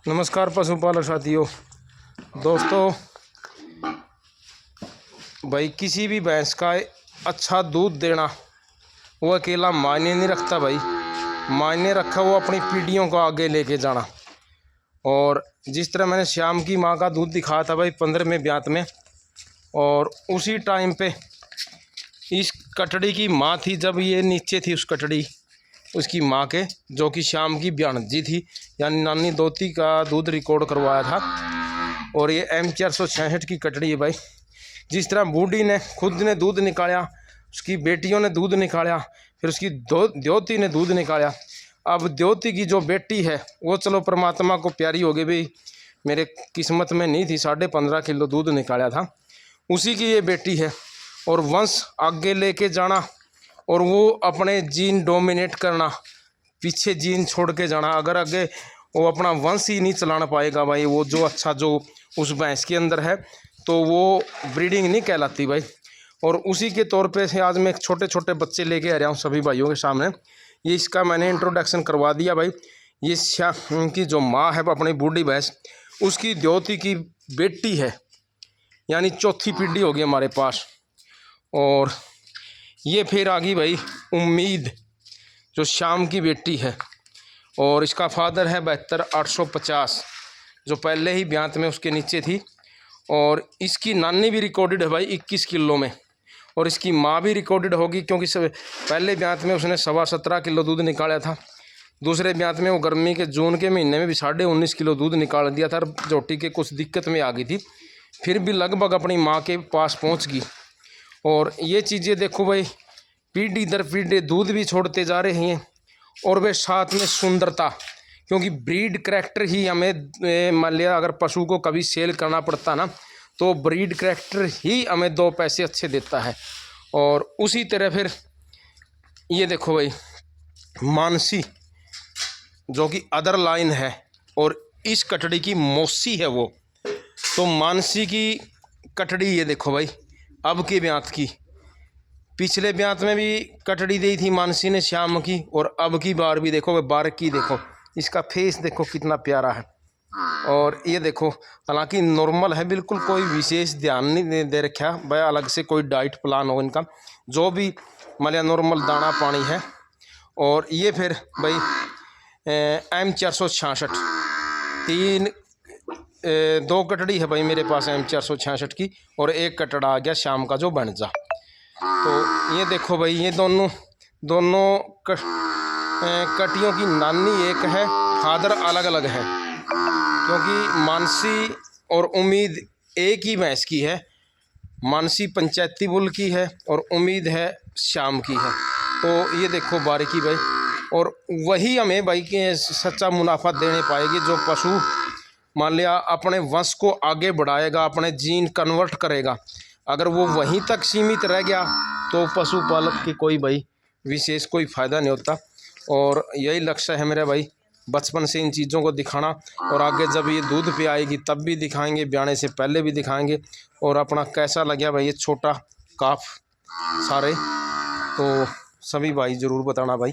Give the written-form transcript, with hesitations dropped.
नमस्कार पशुपालक साथियों। दोस्तों भाई, किसी भी भैंस का अच्छा दूध देना वो अकेला मायने नहीं रखता भाई। मायने रखा वो अपनी पीढ़ियों को आगे लेके जाना। और जिस तरह मैंने श्याम की माँ का दूध दिखाया था भाई 15वें ब्यात में, और उसी टाइम पे इस कटड़ी की माँ थी जब ये नीचे थी। उस कटड़ी उसकी माँ के, जो कि श्याम की ब्याणजी थी, यानी नानी दोती का दूध रिकॉर्ड करवाया था। और ये M466 की कटड़ी है भाई। जिस तरह बूढ़ी ने खुद ने दूध निकाला, उसकी बेटियों ने दूध निकाला, फिर उसकी द्योती ने दूध निकाला। अब द्योती की जो बेटी है वो चलो परमात्मा को प्यारी हो गई भाई, मेरे किस्मत में नहीं थी, 15.5 किलो दूध निकाला था, उसी की ये बेटी है। और वंश आगे लेके जाना और वो अपने जीन डोमिनेट करना, पीछे जीन छोड़ के जाना। अगर आगे वो अपना वंश ही नहीं चलाना पाएगा भाई, वो जो अच्छा जो उस भैंस के अंदर है, तो वो ब्रीडिंग नहीं कहलाती भाई। और उसी के तौर पे से आज मैं छोटे छोटे बच्चे लेके आ रहा हूँ सभी भाइयों के सामने। ये इसका मैंने इंट्रोडक्शन करवा दिया भाई। ये श्याम की जो माँ है अपनी बूढ़ी भैंस, उसकी द्योती की बेटी है, यानी चौथी पीढ़ी होगी हमारे पास। और ये फिर आ गई भाई उम्मीद, जो श्याम की बेटी है, और इसका फादर है 72,850, जो पहले ही ब्यात में उसके नीचे थी। और इसकी नानी भी रिकॉर्डेड है भाई 21 किलो में, और इसकी माँ भी रिकॉर्डेड होगी, क्योंकि पहले ब्यात में उसने 17.25 किलो दूध निकाला था। दूसरे ब्यात में वो गर्मी के जून के महीने में भी 19.5 किलो दूध निकाल दिया था। जोटी के कुछ दिक्कत में आ गई थी, फिर भी लगभग अपनी माँ के पास पहुँच गई। और ये चीज़ें देखो भाई, पीढ़ी दर पीढ़ी दूध भी छोड़ते जा रहे हैं, और वे साथ में सुंदरता, क्योंकि ब्रीड करैक्टर ही हमें, मान लिया अगर पशु को कभी सेल करना पड़ता ना, तो ब्रीड करैक्टर ही हमें 2 पैसे अच्छे देता है। और उसी तरह फिर ये देखो भाई मानसी, जो कि अदर लाइन है, और इस कटड़ी की मौसी है वो। तो मानसी की कटड़ी ये देखो भाई, अब के ब्यात की, पिछले ब्यात में भी कटड़ी दी थी मानसी ने श्याम की, और अब की बार भी देखो बारक की देखो, इसका फेस देखो कितना प्यारा है। और ये देखो, हालांकि नॉर्मल है बिल्कुल, कोई विशेष ध्यान नहीं दे रखा भाई, अलग से कोई डाइट प्लान हो इनका, जो भी मतलब नॉर्मल दाना पानी है। और ये फिर भाई M466 2 कटड़ी है भाई मेरे पास M466 की, और एक कटड़ा आ गया शाम का जो बन जा। तो ये देखो भाई, ये दोनों कटियों की नानी एक है, फादर अलग अलग है, क्योंकि मानसी और उम्मीद एक ही भैंस की है। मानसी पंचायती बुल की है और उम्मीद है श्याम की है। तो ये देखो बारीकी भाई, और वही हमें भाई के सच्चा मुनाफा देने पाएगी, जो पशु मान लिया अपने वंश को आगे बढ़ाएगा, अपने जीन कन्वर्ट करेगा। अगर वो वहीं तक सीमित रह गया तो पशुपालक की कोई भाई विशेष कोई फ़ायदा नहीं होता। और यही लक्ष्य है मेरा भाई, बचपन से इन चीज़ों को दिखाना, और आगे जब ये दूध पे आएगी तब भी दिखाएंगे, ब्याने से पहले भी दिखाएंगे। और अपना कैसा लगा भाई ये छोटा काफ सारे, तो सभी भाई ज़रूर बताना भाई।